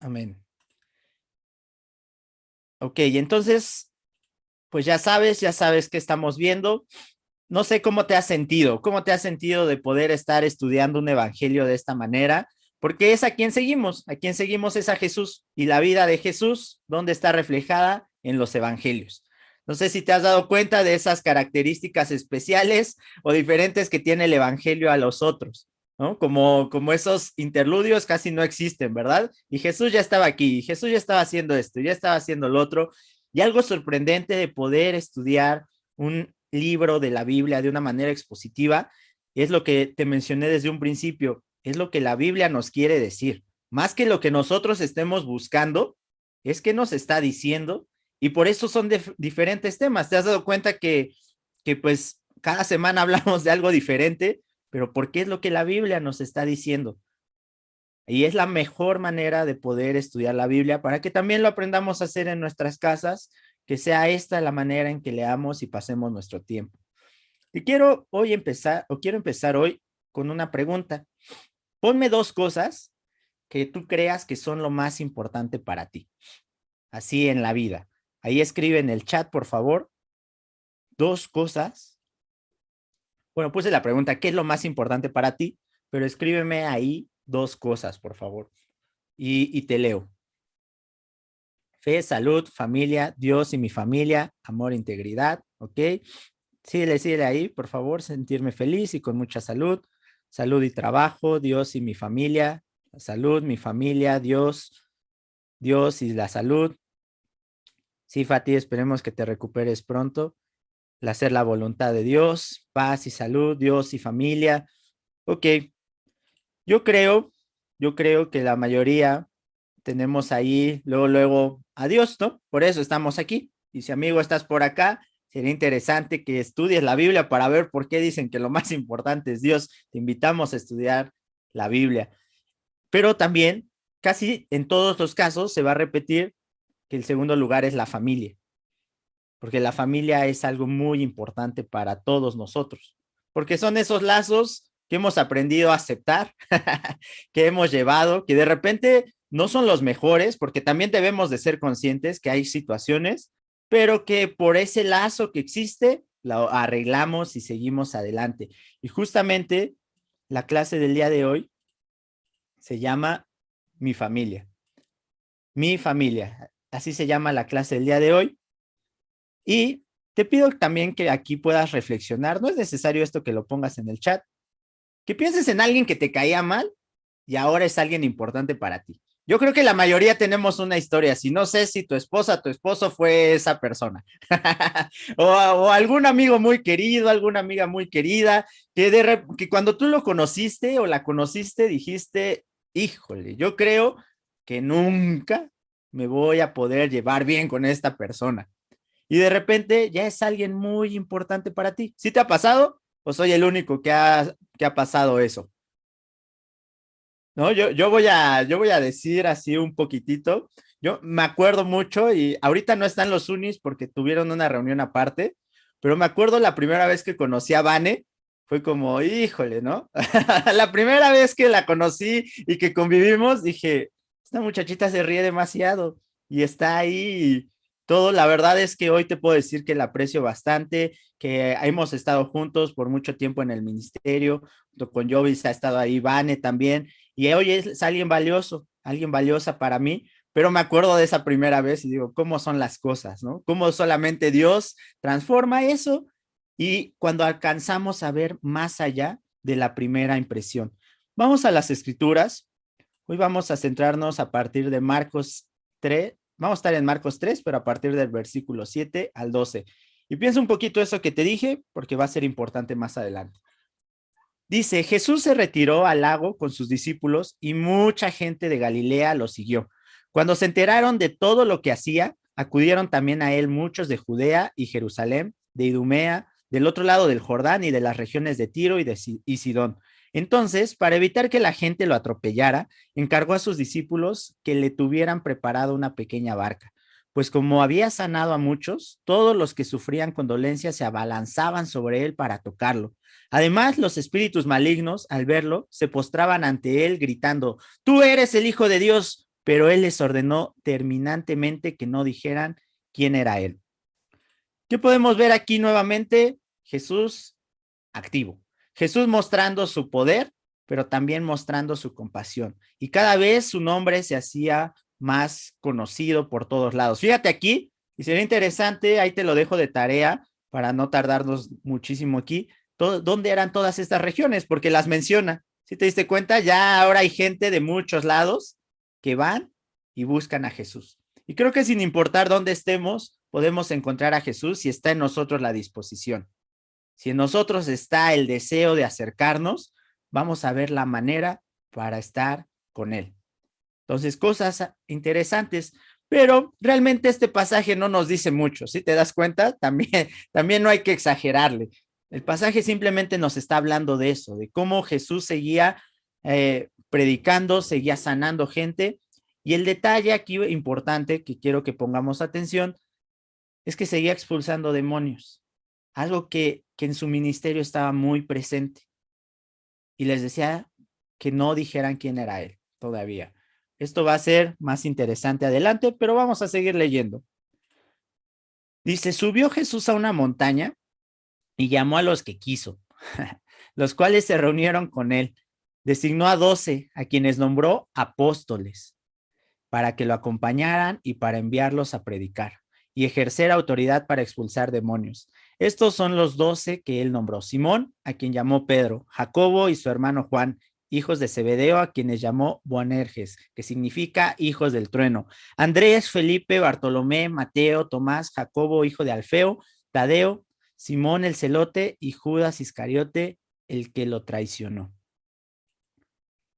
Amén. Ok, entonces, pues ya sabes qué estamos viendo. No sé cómo te has sentido de poder estar estudiando un evangelio de esta manera, porque es a quien seguimos es a Jesús, y la vida de Jesús, ¿dónde está reflejada? En los evangelios. No sé si te has dado cuenta de esas características especiales o diferentes que tiene el evangelio a los otros, ¿no? Como esos interludios casi no existen, ¿verdad? Y Jesús ya estaba aquí, y Jesús ya estaba haciendo esto, ya estaba haciendo lo otro, y algo sorprendente de poder estudiar un libro de la Biblia de una manera expositiva, es lo que te mencioné desde un principio, es lo que la Biblia nos quiere decir. Más que lo que nosotros estemos buscando, es que nos está diciendo, y por eso son diferentes temas. ¿Te has dado cuenta que pues cada semana hablamos de algo diferente? Pero porque es lo que la Biblia nos está diciendo. Y es la mejor manera de poder estudiar la Biblia para que también lo aprendamos a hacer en nuestras casas, que sea esta la manera en que leamos y pasemos nuestro tiempo. Y quiero empezar hoy con una pregunta. Ponme dos cosas que tú creas que son lo más importante para ti, así en la vida. Ahí escribe en el chat, por favor, dos cosas. Bueno, puse la pregunta, ¿qué es lo más importante para ti? Pero escríbeme ahí dos cosas, por favor. Y te leo. Fe, salud, familia, Dios y mi familia, amor, integridad, ¿ok? Síguele ahí, por favor, sentirme feliz y con mucha salud. Salud y trabajo, Dios y mi familia, salud, mi familia, Dios y la salud. Sí, Fati, esperemos que te recuperes pronto. El hacer la voluntad de Dios, paz y salud, Dios y familia. Ok, yo creo, yo creo que la mayoría tenemos ahí, luego, adiós, ¿no? Por eso estamos aquí. Y si amigo estás por acá, sería interesante que estudies la Biblia para ver por qué dicen que lo más importante es Dios. Te invitamos a estudiar la Biblia. Pero también, casi en todos los casos, se va a repetir que el segundo lugar es la familia, porque la familia es algo muy importante para todos nosotros, porque son esos lazos que hemos aprendido a aceptar, que hemos llevado, que de repente no son los mejores, porque también debemos de ser conscientes que hay situaciones, pero que por ese lazo que existe, lo arreglamos y seguimos adelante. Y justamente la clase del día de hoy se llama Mi familia. Mi familia. Así se llama la clase del día de hoy. Y te pido también que aquí puedas reflexionar. No es necesario esto que lo pongas en el chat. Que pienses en alguien que te caía mal y ahora es alguien importante para ti. Yo creo que la mayoría tenemos una historia así. No sé si tu esposa, tu esposo fue esa persona. o algún amigo muy querido, alguna amiga muy querida, que cuando tú lo conociste o la conociste dijiste, híjole, yo creo que nunca me voy a poder llevar bien con esta persona. Y de repente ya es alguien muy importante para ti. ¿Sí te ha pasado? ¿O soy el único que ha pasado eso? No, yo voy a decir así un poquitito. Yo me acuerdo mucho y ahorita no están los unis porque tuvieron una reunión aparte, pero me acuerdo la primera vez que conocí a Vane, fue como, híjole, ¿no? La primera vez que la conocí y que convivimos, dije, esta muchachita se ríe demasiado y está ahí y todo. La verdad es que hoy te puedo decir que la aprecio bastante, que hemos estado juntos por mucho tiempo en el ministerio, junto con Jovis ha estado ahí, Vane también y hoy es alguien valioso, alguien valiosa para mí, pero me acuerdo de esa primera vez y digo, ¿cómo son las cosas, no? ¿Cómo solamente Dios transforma eso? Y cuando alcanzamos a ver más allá de la primera impresión. Vamos a las escrituras. Hoy vamos a centrarnos a partir de Marcos 3. Vamos a estar en Marcos 3, pero a partir del versículo 7 al 12. Y piensa un poquito eso que te dije, porque va a ser importante más adelante. Dice, Jesús se retiró al lago con sus discípulos y mucha gente de Galilea lo siguió. Cuando se enteraron de todo lo que hacía, acudieron también a él muchos de Judea y Jerusalén, de Idumea, del otro lado del Jordán y de las regiones de Tiro y Sidón. Entonces, para evitar que la gente lo atropellara, encargó a sus discípulos que le tuvieran preparado una pequeña barca, pues como había sanado a muchos, todos los que sufrían condolencias se abalanzaban sobre él para tocarlo. Además, los espíritus malignos, al verlo, se postraban ante él gritando, tú eres el Hijo de Dios. pero él les ordenó terminantemente que no dijeran quién era él. ¿Qué podemos ver aquí nuevamente? Jesús activo. Jesús mostrando su poder, pero también mostrando su compasión. Y cada vez su nombre se hacía más conocido por todos lados. Fíjate aquí, y sería interesante, ahí te lo dejo de tarea para no tardarnos muchísimo aquí, ¿dónde eran todas estas regiones? Porque las menciona. Si te diste cuenta, ya ahora hay gente de muchos lados que van y buscan a Jesús. Y creo que sin importar dónde estemos, podemos encontrar a Jesús si está en nosotros la disposición. Si en nosotros está el deseo de acercarnos, vamos a ver la manera para estar con Él. Entonces, cosas interesantes, pero realmente este pasaje no nos dice mucho, ¿sí te das cuenta? También no hay que exagerarle. El pasaje simplemente nos está hablando de eso, de cómo Jesús seguía predicando, seguía sanando gente. Y el detalle aquí importante que quiero que pongamos atención es que seguía expulsando demonios, algo que en su ministerio estaba muy presente. Y les decía que no dijeran quién era él todavía. Esto va a ser más interesante adelante, pero vamos a seguir leyendo. Dice, subió Jesús a una montaña y llamó a los que quiso, los cuales se reunieron con él. Designó a 12, a quienes nombró apóstoles, para que lo acompañaran y para enviarlos a predicar y ejercer autoridad para expulsar demonios. Estos son los 12 que él nombró: Simón, a quien llamó Pedro; Jacobo y su hermano Juan, hijos de Zebedeo, a quienes llamó Boanerges, que significa hijos del trueno; Andrés, Felipe, Bartolomé, Mateo, Tomás, Jacobo, hijo de Alfeo, Tadeo, Simón el celote y Judas Iscariote, el que lo traicionó.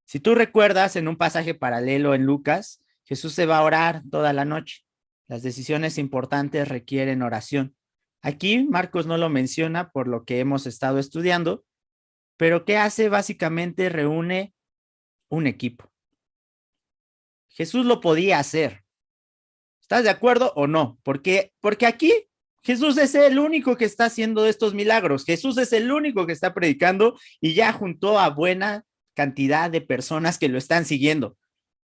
Si tú recuerdas, en un pasaje paralelo en Lucas, Jesús se va a orar toda la noche. Las decisiones importantes requieren oración. Aquí Marcos no lo menciona por lo que hemos estado estudiando, pero ¿qué hace? Básicamente reúne un equipo. Jesús lo podía hacer. ¿Estás de acuerdo o no? Porque aquí Jesús es el único que está haciendo estos milagros. Jesús es el único que está predicando y ya juntó a buena cantidad de personas que lo están siguiendo.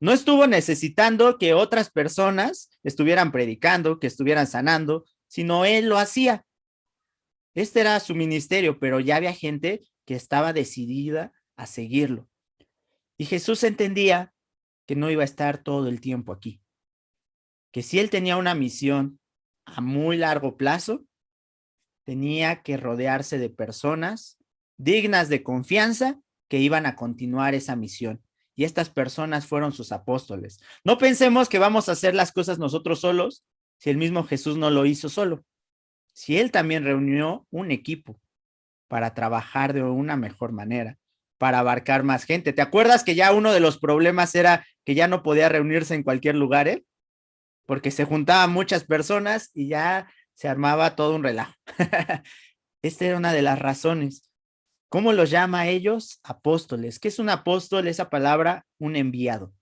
No estuvo necesitando que otras personas estuvieran predicando, que estuvieran sanando, sino él lo hacía. Este era su ministerio, pero ya había gente que estaba decidida a seguirlo. Y Jesús entendía que no iba a estar todo el tiempo aquí, que si él tenía una misión a muy largo plazo, tenía que rodearse de personas dignas de confianza que iban a continuar esa misión. Y estas personas fueron sus apóstoles. No pensemos que vamos a hacer las cosas nosotros solos si el mismo Jesús no lo hizo solo. Si él también reunió un equipo para trabajar de una mejor manera, para abarcar más gente. ¿Te acuerdas que ya uno de los problemas era que ya no podía reunirse en cualquier lugar, porque se juntaban muchas personas y ya se armaba todo un relajo? Esta era una de las razones. ¿Cómo los llama a ellos? Apóstoles. ¿Qué es un apóstol? Esa palabra, un enviado.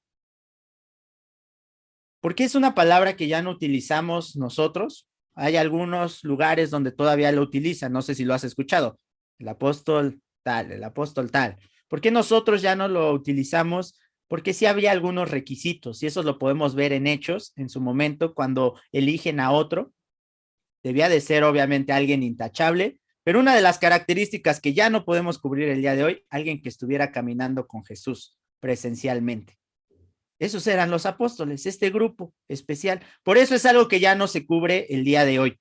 ¿Por qué es una palabra que ya no utilizamos nosotros? Hay algunos lugares donde todavía lo utilizan. No sé si lo has escuchado. El apóstol tal, el apóstol tal. ¿Por qué nosotros ya no lo utilizamos? Porque sí había algunos requisitos y eso lo podemos ver en Hechos en su momento cuando eligen a otro. Debía de ser obviamente alguien intachable, pero una de las características que ya no podemos cubrir el día de hoy, alguien que estuviera caminando con Jesús presencialmente. Esos eran los apóstoles, este grupo especial. Por eso es algo que ya no se cubre el día de hoy.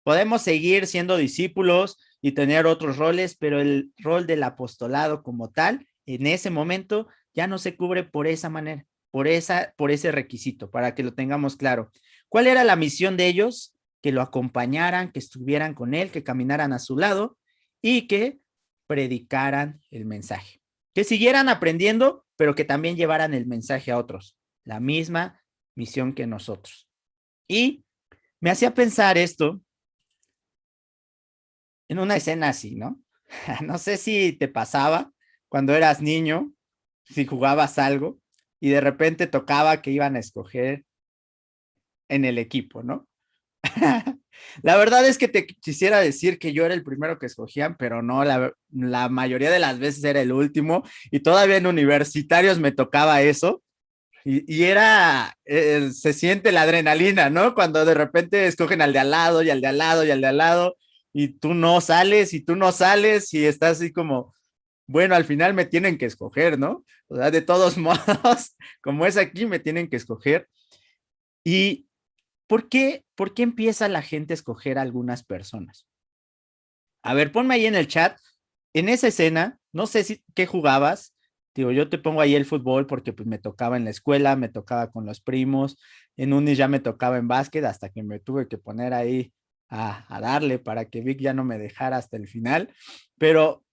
Podemos seguir siendo discípulos y tener otros roles, pero el rol del apostolado como tal, en ese momento, ya no se cubre por esa manera, por ese requisito, para que lo tengamos claro. ¿Cuál era la misión de ellos? Que lo acompañaran, que estuvieran con él, que caminaran a su lado y que predicaran el mensaje. Que siguieran aprendiendo, pero que también llevaran el mensaje a otros. La misma misión que nosotros. Y me hacía pensar esto en una escena así, ¿no? No sé si te pasaba cuando eras niño, si jugabas algo y de repente tocaba que iban a escoger en el equipo, ¿no? La verdad es que te quisiera decir que yo era el primero que escogían, pero no, la mayoría de las veces era el último y todavía en universitarios me tocaba eso. Y era, se siente la adrenalina, ¿no? Cuando de repente escogen al de al lado y al de al lado y al de al lado y tú no sales y tú no sales y estás así como, bueno, al final me tienen que escoger, ¿no? O sea, de todos modos, como es aquí, me tienen que escoger. ¿Y por qué empieza la gente a escoger a algunas personas? A ver, ponme ahí en el chat, en esa escena, no sé si qué jugabas, digo, yo te pongo ahí el fútbol porque pues me tocaba en la escuela, me tocaba con los primos, en unis ya me tocaba en básquet hasta que me tuve que poner ahí a darle para que Vic ya no me dejara hasta el final, pero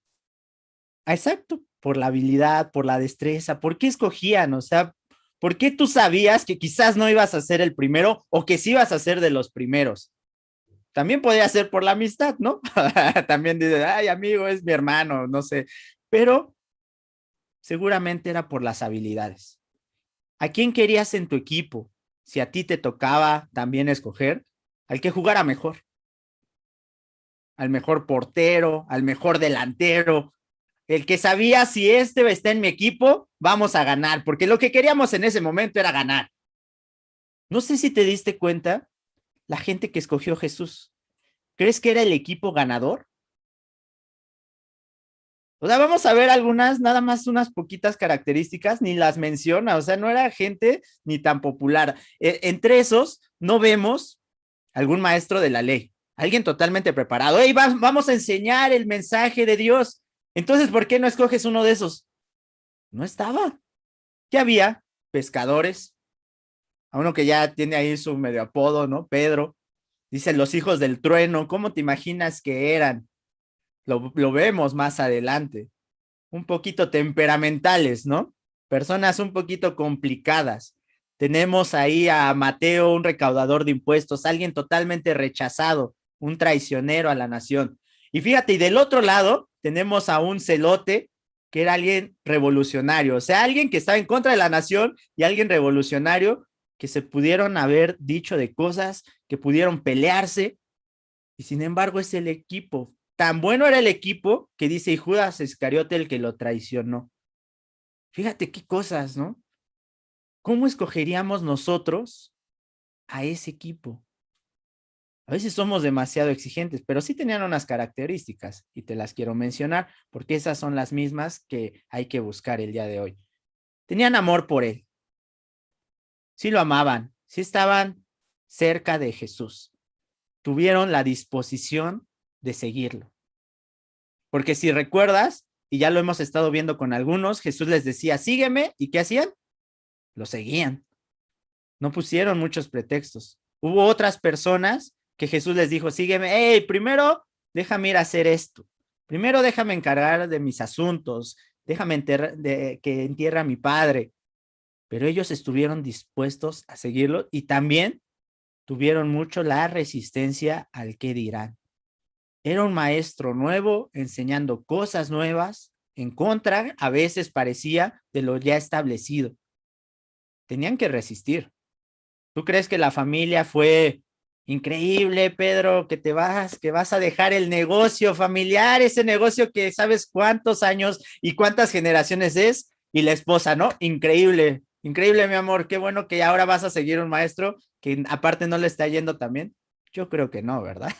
exacto, por la habilidad, por la destreza, ¿por qué escogían? O sea, ¿por qué tú sabías que quizás no ibas a ser el primero o que sí ibas a ser de los primeros? También podría ser por la amistad, ¿no? También dice, ay, amigo, es mi hermano, no sé, pero seguramente era por las habilidades. ¿A quién querías en tu equipo? Si a ti te tocaba también escoger, al que jugara mejor, al mejor portero, al mejor delantero, el que sabía si este está en mi equipo, vamos a ganar, porque lo que queríamos en ese momento era ganar. No sé si te diste cuenta, la gente que escogió Jesús, ¿crees que era el equipo ganador? O sea, vamos a ver algunas, nada más unas poquitas características, ni las menciona, o sea, no era gente ni tan popular. Entre esos, no vemos algún maestro de la ley, alguien totalmente preparado. Hey, vamos a enseñar el mensaje de Dios. Entonces, ¿por qué no escoges uno de esos? No estaba. ¿Qué había? Pescadores, a uno que ya tiene ahí su medio apodo, ¿no? Pedro. Dice los hijos del trueno, ¿cómo te imaginas que eran? Lo vemos más adelante. Un poquito temperamentales, ¿no? Personas un poquito complicadas. Tenemos ahí a Mateo, un recaudador de impuestos, alguien totalmente rechazado, un traicionero a la nación. Y fíjate, y del otro lado tenemos a un celote que era alguien revolucionario, o sea, alguien que estaba en contra de la nación y alguien revolucionario que se pudieron haber dicho de cosas, que pudieron pelearse, y sin embargo es el equipo. Tan bueno era el equipo que dice, y Judas Iscariote el que lo traicionó. Fíjate qué cosas, ¿no? ¿Cómo escogeríamos nosotros a ese equipo? A veces somos demasiado exigentes, pero sí tenían unas características y te las quiero mencionar porque esas son las mismas que hay que buscar el día de hoy. Tenían amor por él, sí lo amaban, sí estaban cerca de Jesús, tuvieron la disposición de seguirlo. Porque si recuerdas, y ya lo hemos estado viendo con algunos, Jesús les decía, sígueme, ¿y qué hacían? Lo seguían. No pusieron muchos pretextos. Hubo otras personas que Jesús les dijo, sígueme, hey, primero déjame ir a hacer esto. Primero déjame encargar de mis asuntos, déjame que entierre a mi padre. Pero ellos estuvieron dispuestos a seguirlo y también tuvieron mucho la resistencia al qué dirán. Era un maestro nuevo enseñando cosas nuevas en contra, a veces parecía, de lo ya establecido. Tenían que resistir. ¿Tú crees que la familia fue increíble, Pedro, que vas a dejar el negocio familiar, ese negocio que sabes cuántos años y cuántas generaciones es? Y la esposa, ¿no? Increíble, increíble, mi amor, qué bueno que ahora vas a seguir un maestro que aparte no le está yendo también. Yo creo que no, ¿verdad?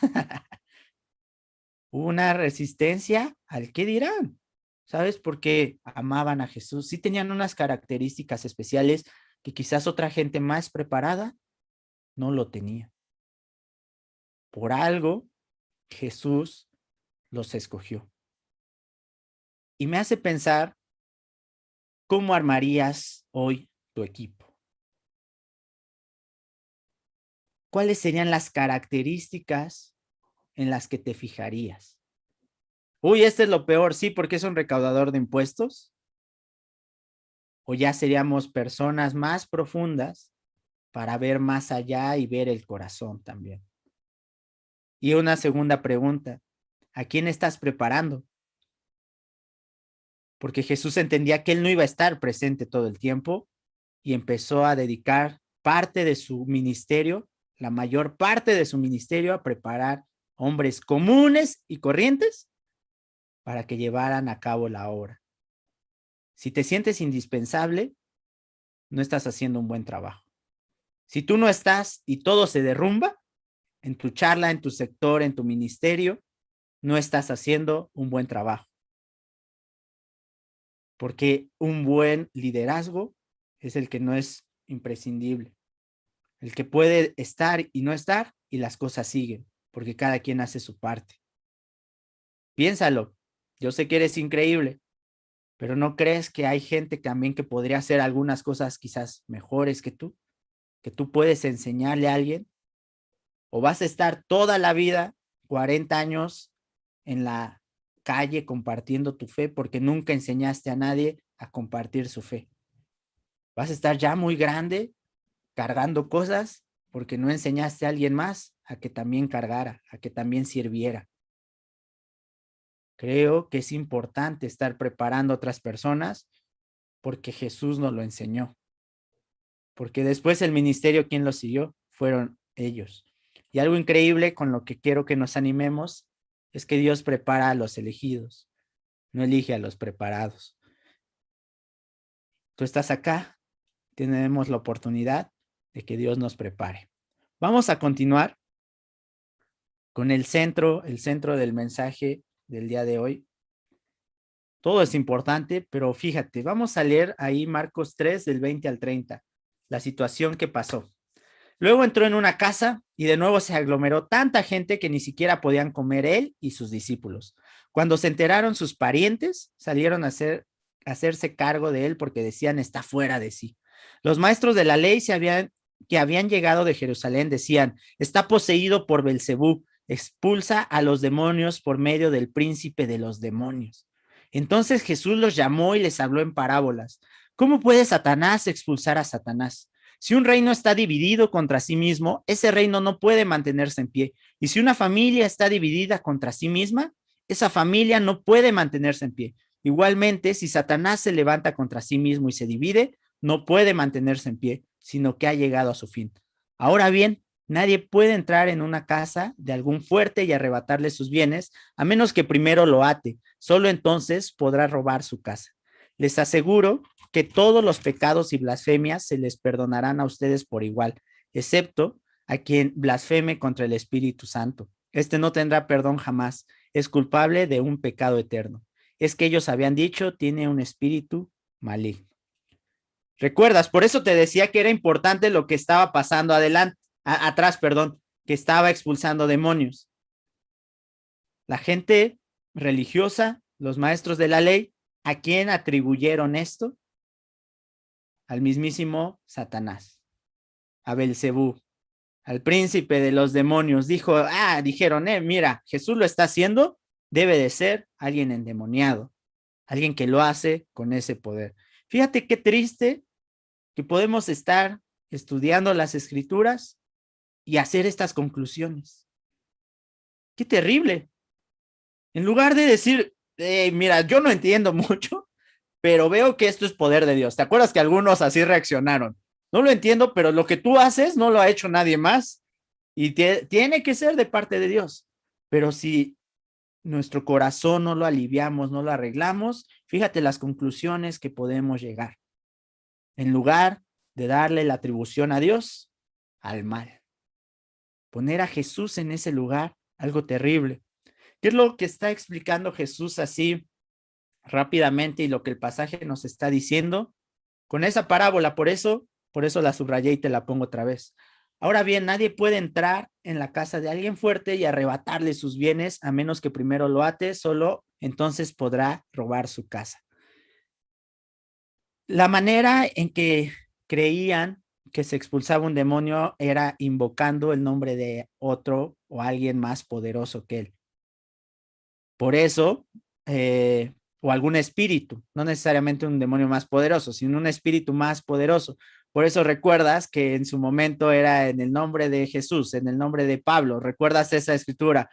Una resistencia al qué dirán, ¿sabes? Porque amaban a Jesús. Sí tenían unas características especiales que quizás otra gente más preparada no lo tenía. Por algo, Jesús los escogió. Y me hace pensar cómo armarías hoy tu equipo. ¿Cuáles serían las características en las que te fijarías? Uy, este es lo peor, sí, porque es un recaudador de impuestos. O ya seríamos personas más profundas para ver más allá y ver el corazón también. Y una segunda pregunta, ¿a quién estás preparando? Porque Jesús entendía que él no iba a estar presente todo el tiempo y empezó a dedicar parte de su ministerio, la mayor parte de su ministerio, a preparar hombres comunes y corrientes para que llevaran a cabo la obra. Si te sientes indispensable, no estás haciendo un buen trabajo. Si tú no estás y todo se derrumba en tu charla, en tu sector, en tu ministerio, no estás haciendo un buen trabajo. Porque un buen liderazgo es el que no es imprescindible, el que puede estar y no estar y las cosas siguen, porque cada quien hace su parte. Piénsalo, yo sé que eres increíble, pero ¿no crees que hay gente también que podría hacer algunas cosas quizás mejores que tú puedes enseñarle a alguien? ¿O vas a estar toda la vida, 40 años, en la calle compartiendo tu fe porque nunca enseñaste a nadie a compartir su fe? ¿Vas a estar ya muy grande cargando cosas porque no enseñaste a alguien más a que también cargara, a que también sirviera? Creo que es importante estar preparando a otras personas porque Jesús nos lo enseñó. Porque después el ministerio, ¿quién lo siguió? Fueron ellos. Y algo increíble con lo que quiero que nos animemos es que Dios prepara a los elegidos, no elige a los preparados. Tú estás acá, tenemos la oportunidad de que Dios nos prepare. Vamos a continuar con el centro del mensaje del día de hoy. Todo es importante, pero fíjate, vamos a leer ahí Marcos 3 del 20 al 30, la situación que pasó. Luego entró en una casa y de nuevo se aglomeró tanta gente que ni siquiera podían comer él y sus discípulos. Cuando se enteraron sus parientes, salieron a hacerse cargo de él porque decían está fuera de sí. Los maestros de la ley que habían llegado de Jerusalén decían, está poseído por Belcebú, expulsa a los demonios por medio del príncipe de los demonios. Entonces Jesús los llamó y les habló en parábolas. ¿Cómo puede Satanás expulsar a Satanás? Si un reino está dividido contra sí mismo, ese reino no puede mantenerse en pie. Y si una familia está dividida contra sí misma, esa familia no puede mantenerse en pie. Igualmente, si Satanás se levanta contra sí mismo y se divide, no puede mantenerse en pie, sino que ha llegado a su fin. Ahora bien, nadie puede entrar en una casa de algún fuerte y arrebatarle sus bienes, a menos que primero lo ate. Solo entonces podrá robar su casa. Les aseguro que todos los pecados y blasfemias se les perdonarán a ustedes por igual, excepto a quien blasfeme contra el Espíritu Santo. Este no tendrá perdón jamás, es culpable de un pecado eterno. Es que ellos habían dicho, tiene un espíritu maligno. ¿Recuerdas? Por eso te decía que era importante lo que estaba pasando atrás, perdón, que estaba expulsando demonios. La gente religiosa, los maestros de la ley, ¿a quién atribuyeron esto? Al mismísimo Satanás, a Belcebú, al príncipe de los demonios. Dijeron, mira, Jesús lo está haciendo, debe de ser alguien endemoniado, alguien que lo hace con ese poder. Fíjate qué triste que podemos estar estudiando las escrituras y hacer estas conclusiones. Qué terrible. En lugar de decir, mira, yo no entiendo mucho, pero veo que esto es poder de Dios. ¿Te acuerdas que algunos así reaccionaron? No lo entiendo, pero lo que tú haces no lo ha hecho nadie más y tiene que ser de parte de Dios. Pero si nuestro corazón no lo aliviamos, no lo arreglamos, fíjate las conclusiones que podemos llegar. En lugar de darle la atribución a Dios, al mal. Poner a Jesús en ese lugar, algo terrible. ¿Qué es lo que está explicando Jesús así rápidamente y lo que el pasaje nos está diciendo? Con esa parábola, por eso la subrayé y te la pongo otra vez. Ahora bien, nadie puede entrar en la casa de alguien fuerte y arrebatarle sus bienes a menos que primero lo ate, solo entonces podrá robar su casa. La manera en que creían que se expulsaba un demonio era invocando el nombre de otro o alguien más poderoso que él. Por eso, o algún espíritu, no necesariamente un demonio más poderoso, sino un espíritu más poderoso. Por eso recuerdas que en su momento era en el nombre de Jesús, en el nombre de Pablo. ¿Recuerdas esa escritura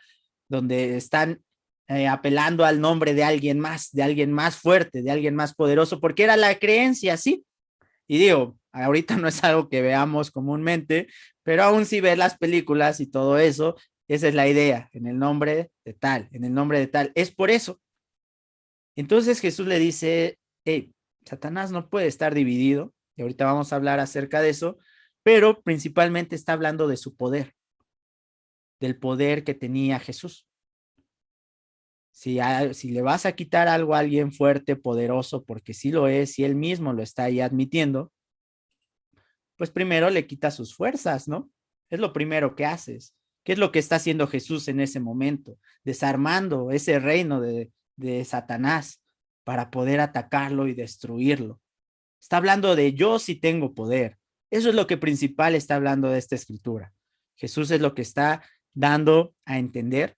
donde están apelando al nombre de alguien más fuerte, de alguien más poderoso? Porque era la creencia, ¿sí? Y digo, ahorita no es algo que veamos comúnmente, pero aún si ves las películas y todo eso, esa es la idea, en el nombre de tal, en el nombre de tal. Es por eso. Entonces Jesús le dice, hey, Satanás no puede estar dividido, y ahorita vamos a hablar acerca de eso, pero principalmente está hablando de su poder, del poder que tenía Jesús. Si le vas a quitar algo a alguien fuerte, poderoso, porque sí lo es, y él mismo lo está ahí admitiendo, pues primero le quitas sus fuerzas, ¿no? Es lo primero que haces. ¿Qué es lo que está haciendo Jesús en ese momento? Desarmando ese reino de Satanás para poder atacarlo y destruirlo. Está hablando de yo sí tengo poder. Eso es lo que principal está hablando de esta escritura. Jesús es lo que está dando a entender.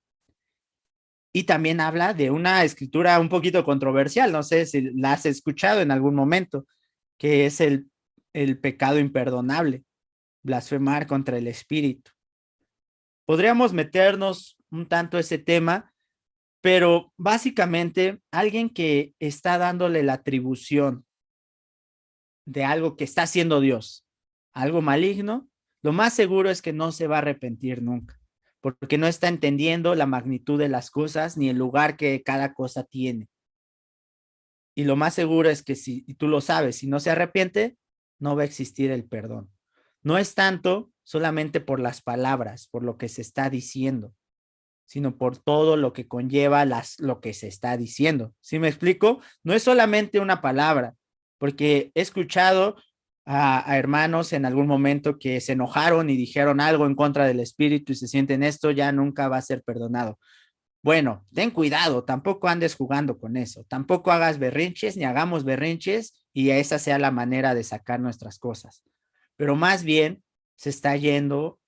Y también habla de una escritura un poquito controversial, no sé si la has escuchado en algún momento, que es el pecado imperdonable, blasfemar contra el Espíritu. Podríamos meternos un tanto ese tema, pero básicamente alguien que está dándole la atribución de algo que está haciendo Dios, algo maligno, lo más seguro es que no se va a arrepentir nunca, porque no está entendiendo la magnitud de las cosas ni el lugar que cada cosa tiene. Y lo más seguro es que si y tú lo sabes, si no se arrepiente, no va a existir el perdón. No es tanto solamente por las palabras, por lo que se está diciendo, sino por todo lo que conlleva lo que se está diciendo. ¿Sí me explico? No es solamente una palabra, porque he escuchado a hermanos en algún momento que se enojaron y dijeron algo en contra del Espíritu y se sienten esto ya nunca va a ser perdonado. Bueno, ten cuidado, tampoco andes jugando con eso, tampoco hagas berrinches ni hagamos berrinches y esa sea la manera de sacar nuestras cosas. Pero más bien se está yendo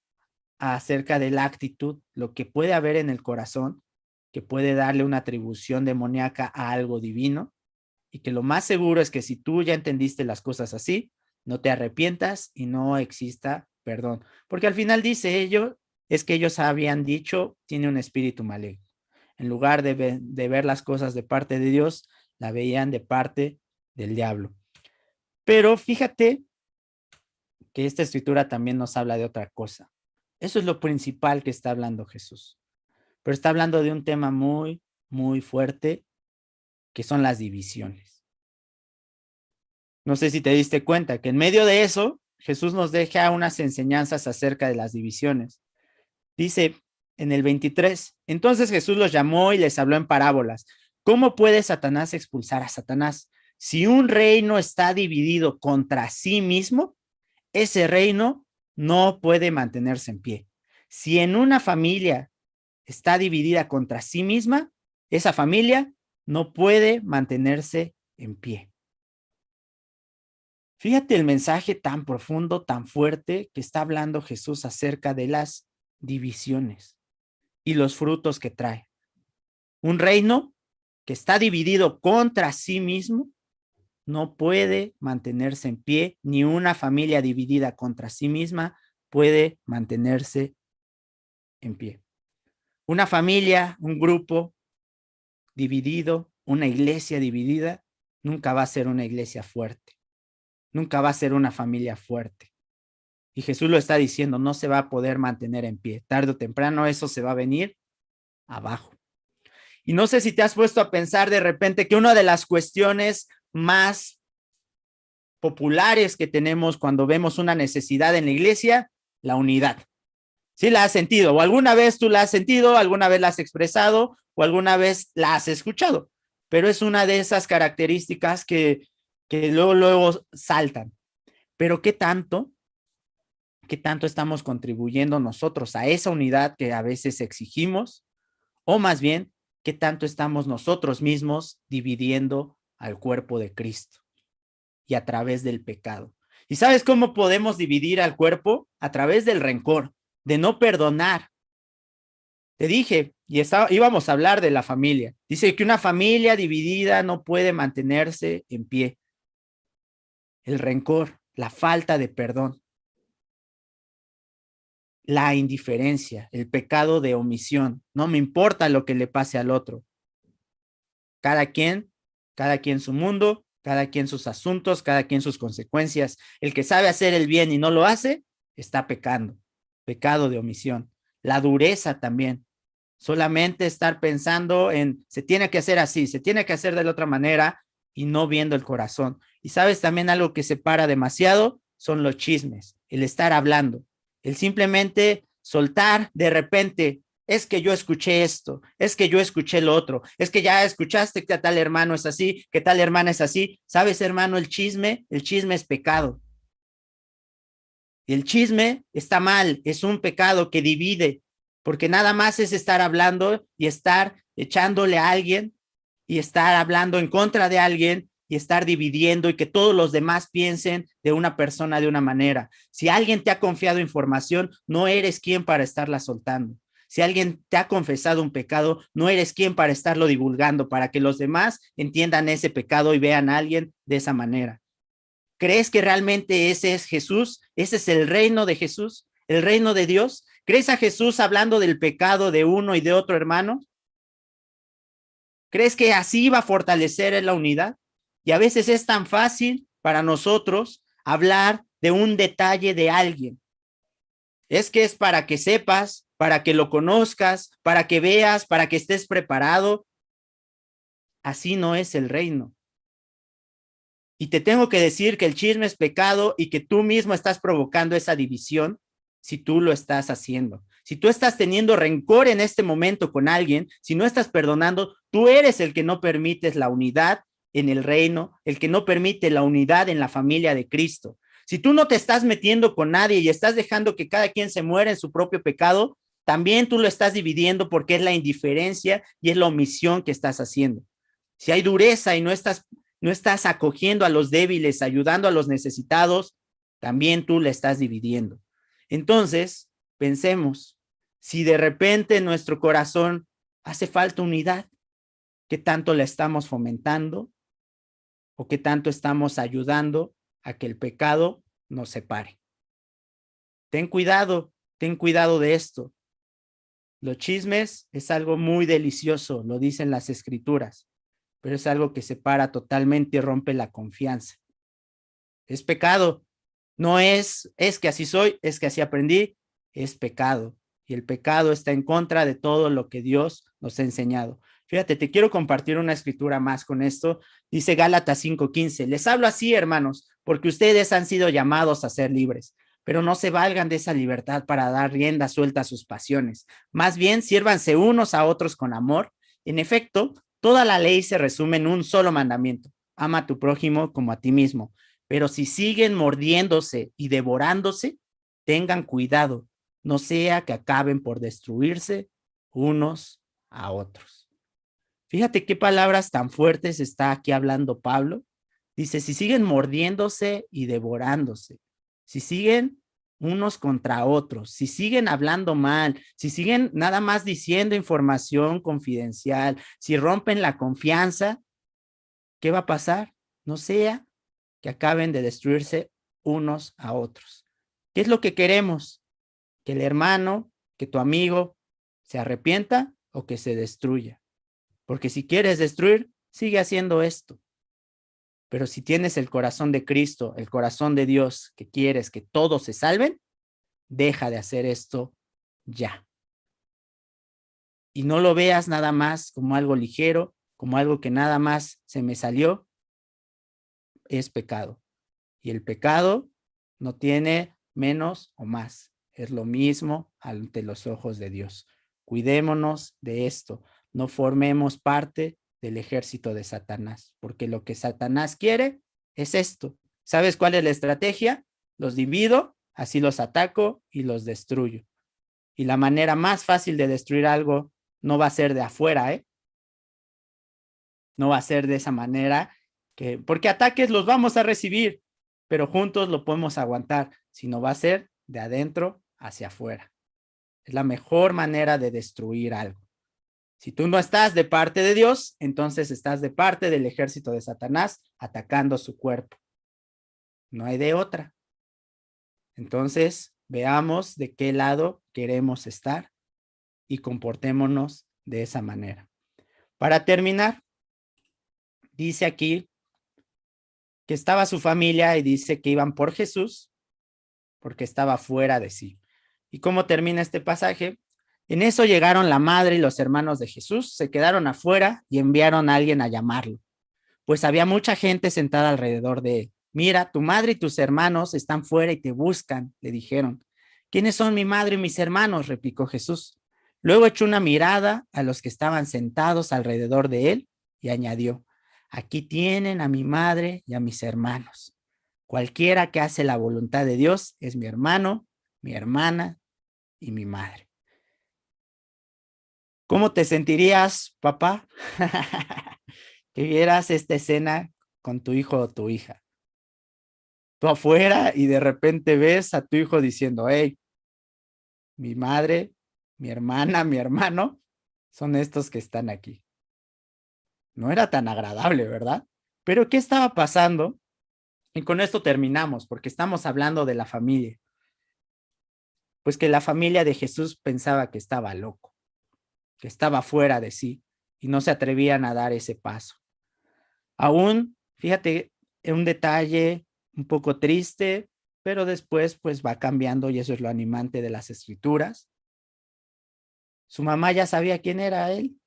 acerca de la actitud, lo que puede haber en el corazón, que puede darle una atribución demoníaca a algo divino, y que lo más seguro es que si tú ya entendiste las cosas así, no te arrepientas y no exista perdón. Porque al final dice ello, es que ellos habían dicho, tiene un espíritu maligno. En lugar de ver las cosas de parte de Dios, la veían de parte del diablo. Pero fíjate que esta escritura también nos habla de otra cosa. Eso es lo principal que está hablando Jesús. Pero está hablando de un tema muy, muy fuerte, que son las divisiones. No sé si te diste cuenta que en medio de eso, Jesús nos deja unas enseñanzas acerca de las divisiones. Dice en el 23, entonces Jesús los llamó y les habló en parábolas. ¿Cómo puede Satanás expulsar a Satanás? Si un reino está dividido contra sí mismo, ese reino no puede mantenerse en pie. Si en una familia está dividida contra sí misma, esa familia no puede mantenerse en pie. Fíjate el mensaje tan profundo, tan fuerte que está hablando Jesús acerca de las divisiones y los frutos que trae. Un reino que está dividido contra sí mismo no puede mantenerse en pie, ni una familia dividida contra sí misma puede mantenerse en pie. Una familia, un grupo dividido, una iglesia dividida, nunca va a ser una iglesia fuerte, nunca va a ser una familia fuerte. Y Jesús lo está diciendo, no se va a poder mantener en pie. Tarde o temprano eso se va a venir abajo. Y no sé si te has puesto a pensar de repente que una de las cuestiones más populares que tenemos cuando vemos una necesidad en la iglesia, la unidad. ¿Sí la has sentido? ¿O alguna vez tú la has sentido, alguna vez la has expresado o alguna vez la has escuchado? Pero es una de esas características que luego saltan. Pero qué tanto estamos contribuyendo nosotros a esa unidad que a veces exigimos? O más bien, qué tanto estamos nosotros mismos dividiendo al cuerpo de Cristo y a través del pecado. ¿Y sabes cómo podemos dividir al cuerpo? A través del rencor, de no perdonar. Te dije, íbamos a hablar de la familia. Dice que una familia dividida no puede mantenerse en pie. El rencor, la falta de perdón, la indiferencia, el pecado de omisión. No me importa lo que le pase al otro. Cada quien su mundo, cada quien sus asuntos, cada quien sus consecuencias. El que sabe hacer el bien y no lo hace, está pecando. Pecado de omisión. La dureza también. Solamente estar pensando en se tiene que hacer así, se tiene que hacer de la otra manera y no viendo el corazón. Y sabes también algo que separa demasiado son los chismes, el estar hablando, el simplemente soltar de repente. Es que yo escuché esto, es que yo escuché lo otro, es que ya escuchaste que tal hermano es así, que tal hermana es así. ¿Sabes, hermano? El chisme es pecado. Y el chisme está mal, es un pecado que divide, porque nada más es estar hablando y estar echándole a alguien y estar hablando en contra de alguien y estar dividiendo y que todos los demás piensen de una persona de una manera. Si alguien te ha confiado información, no eres quien para estarla soltando. Si alguien te ha confesado un pecado, no eres quien para estarlo divulgando, para que los demás entiendan ese pecado y vean a alguien de esa manera. ¿Crees que realmente ese es Jesús? ¿Ese es el reino de Jesús? ¿El reino de Dios? ¿Crees a Jesús hablando del pecado de uno y de otro hermano? ¿Crees que así va a fortalecer la unidad? Y a veces es tan fácil para nosotros hablar de un detalle de alguien. Es que es para que sepas, para que lo conozcas, para que veas, para que estés preparado. Así no es el reino. Y te tengo que decir que el chisme es pecado y que tú mismo estás provocando esa división si tú lo estás haciendo. Si tú estás teniendo rencor en este momento con alguien, si no estás perdonando, tú eres el que no permites la unidad en el reino, el que no permite la unidad en la familia de Cristo. Si tú no te estás metiendo con nadie y estás dejando que cada quien se muera en su propio pecado, también tú lo estás dividiendo porque es la indiferencia y es la omisión que estás haciendo. Si hay dureza y no estás acogiendo a los débiles, ayudando a los necesitados, también tú le estás dividiendo. Entonces, pensemos, si de repente en nuestro corazón hace falta unidad, ¿qué tanto la estamos fomentando o qué tanto estamos ayudando a que el pecado nos separe? Ten cuidado de esto. Los chismes es algo muy delicioso, lo dicen las escrituras, pero es algo que separa totalmente y rompe la confianza. Es pecado. No es que así soy, es que así aprendí, es pecado. Y el pecado está en contra de todo lo que Dios nos ha enseñado. Fíjate, te quiero compartir una escritura más con esto. Dice Gálatas 5:15. Les hablo así, hermanos, porque ustedes han sido llamados a ser libres, pero no se valgan de esa libertad para dar rienda suelta a sus pasiones. Más bien, siérvanse unos a otros con amor. En efecto, toda la ley se resume en un solo mandamiento. Ama a tu prójimo como a ti mismo. Pero si siguen mordiéndose y devorándose, tengan cuidado, no sea que acaben por destruirse unos a otros. Fíjate qué palabras tan fuertes está aquí hablando Pablo. Dice, si siguen mordiéndose y devorándose, si siguen unos contra otros, si siguen hablando mal, si siguen nada más diciendo información confidencial, si rompen la confianza, ¿qué va a pasar? No sea que acaben de destruirse unos a otros. ¿Qué es lo que queremos? Que el hermano, que tu amigo se arrepienta o que se destruya. Porque si quieres destruir, sigue haciendo esto. Pero si tienes el corazón de Cristo, el corazón de Dios, que quieres que todos se salven, deja de hacer esto ya. Y no lo veas nada más como algo ligero, como algo que nada más se me salió, es pecado. Y el pecado no tiene menos o más. Es lo mismo ante los ojos de Dios. Cuidémonos de esto. No formemos parte del ejército de Satanás, porque lo que Satanás quiere es esto. ¿Sabes cuál es la estrategia? Los divido, así los ataco y los destruyo. Y la manera más fácil de destruir algo no va a ser de afuera, ¿eh? No va a ser de esa manera, porque ataques los vamos a recibir, pero juntos lo podemos aguantar, sino va a ser de adentro hacia afuera. Es la mejor manera de destruir algo. Si tú no estás de parte de Dios, entonces estás de parte del ejército de Satanás atacando su cuerpo. No hay de otra. Entonces, veamos de qué lado queremos estar y comportémonos de esa manera. Para terminar, dice aquí que estaba su familia y dice que iban por Jesús porque estaba fuera de sí. ¿Y cómo termina este pasaje? En eso llegaron la madre y los hermanos de Jesús, se quedaron afuera y enviaron a alguien a llamarlo. pues había mucha gente sentada alrededor de él. Mira, tu madre y tus hermanos están fuera y te buscan, le dijeron. ¿Quiénes son mi madre y mis hermanos?, replicó Jesús. Luego echó una mirada a los que estaban sentados alrededor de él y añadió, aquí tienen a mi madre y a mis hermanos. Cualquiera que hace la voluntad de Dios es mi hermano, mi hermana y mi madre. ¿Cómo te sentirías, papá, que vieras esta escena con tu hijo o tu hija? Tú afuera y de repente ves a tu hijo diciendo, hey, mi madre, mi hermana, mi hermano, son estos que están aquí. No era tan agradable, ¿verdad? Pero ¿qué estaba pasando? Y con esto terminamos, porque estamos hablando de la familia. Pues que la familia de Jesús pensaba que estaba loco, que estaba fuera de sí y no se atrevían a dar ese paso. Aún, fíjate, un detalle un poco triste, pero después pues va cambiando y eso es lo animante de las escrituras. Su mamá ya sabía quién era él,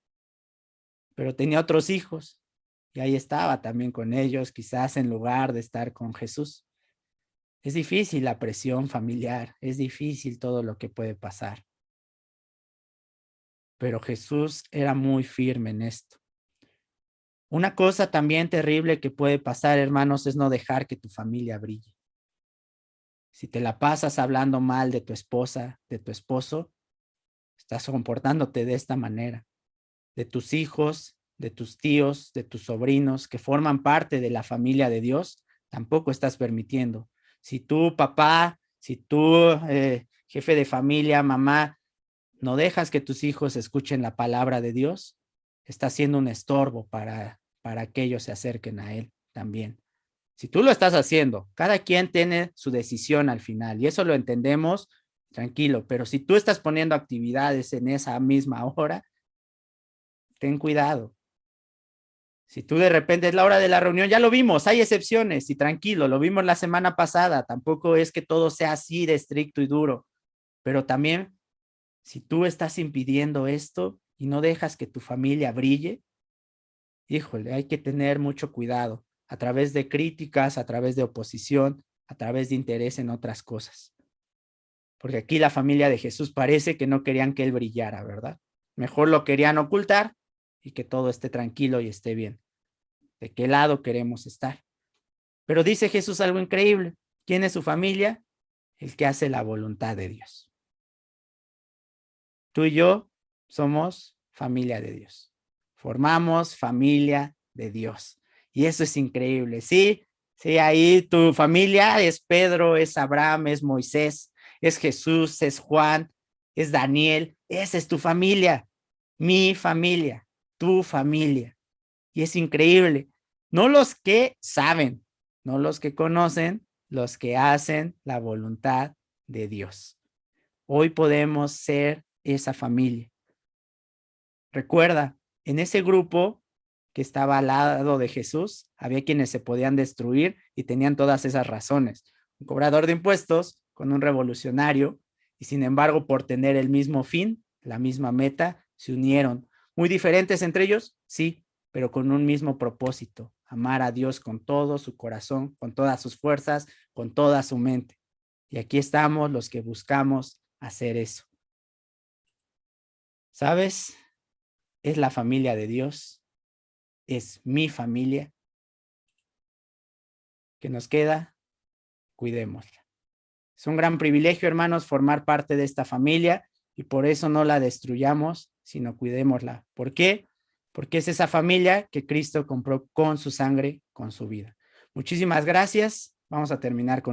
pero tenía otros hijos y ahí estaba también con ellos, quizás en lugar de estar con Jesús. Es difícil la presión familiar, es difícil todo lo que puede pasar. Pero Jesús era muy firme en esto. Una cosa también terrible que puede pasar, hermanos, es no dejar que tu familia brille. Si te la pasas hablando mal de tu esposa, de tu esposo, estás comportándote de esta manera. De tus hijos, de tus tíos, de tus sobrinos que forman parte de la familia de Dios, tampoco estás permitiendo. Si tú, papá, si tú, jefe de familia, mamá, no dejas que tus hijos escuchen la palabra de Dios, estás siendo un estorbo para que ellos se acerquen a Él también. Si tú lo estás haciendo, cada quien tiene su decisión al final y eso lo entendemos, tranquilo, pero si tú estás poniendo actividades en esa misma hora, ten cuidado. Si tú de repente es la hora de la reunión, ya lo vimos, hay excepciones y tranquilo, lo vimos la semana pasada, tampoco es que todo sea así de estricto y duro, pero también si tú estás impidiendo esto y no dejas que tu familia brille, híjole, hay que tener mucho cuidado a través de críticas, a través de oposición, a través de interés en otras cosas. Porque aquí la familia de Jesús parece que no querían que él brillara, ¿verdad? Mejor lo querían ocultar y que todo esté tranquilo y esté bien. ¿De qué lado queremos estar? Pero dice Jesús algo increíble. ¿Quién es su familia? El que hace la voluntad de Dios. Tú y yo somos familia de Dios. Formamos familia de Dios. Y eso es increíble. Sí, sí, ahí tu familia es Pedro, es Abraham, es Moisés, es Jesús, es Juan, es Daniel. Esa es tu familia, mi familia, tu familia. Y es increíble. No los que saben, no los que conocen, los que hacen la voluntad de Dios. Hoy podemos ser esa familia. Recuerda, en ese grupo que estaba al lado de Jesús, había quienes se podían destruir y tenían todas esas razones. Un cobrador de impuestos con un revolucionario y sin embargo por tener el mismo fin, la misma meta, se unieron. Muy diferentes entre ellos, sí, pero con un mismo propósito, amar a Dios con todo su corazón, con todas sus fuerzas, con toda su mente. Y aquí estamos los que buscamos hacer eso. ¿Sabes? Es la familia de Dios, es mi familia. ¿Qué nos queda? Cuidémosla. Es un gran privilegio, hermanos, formar parte de esta familia y por eso no la destruyamos, sino cuidémosla. ¿Por qué? Porque es esa familia que Cristo compró con su sangre, con su vida. Muchísimas gracias. Vamos a terminar con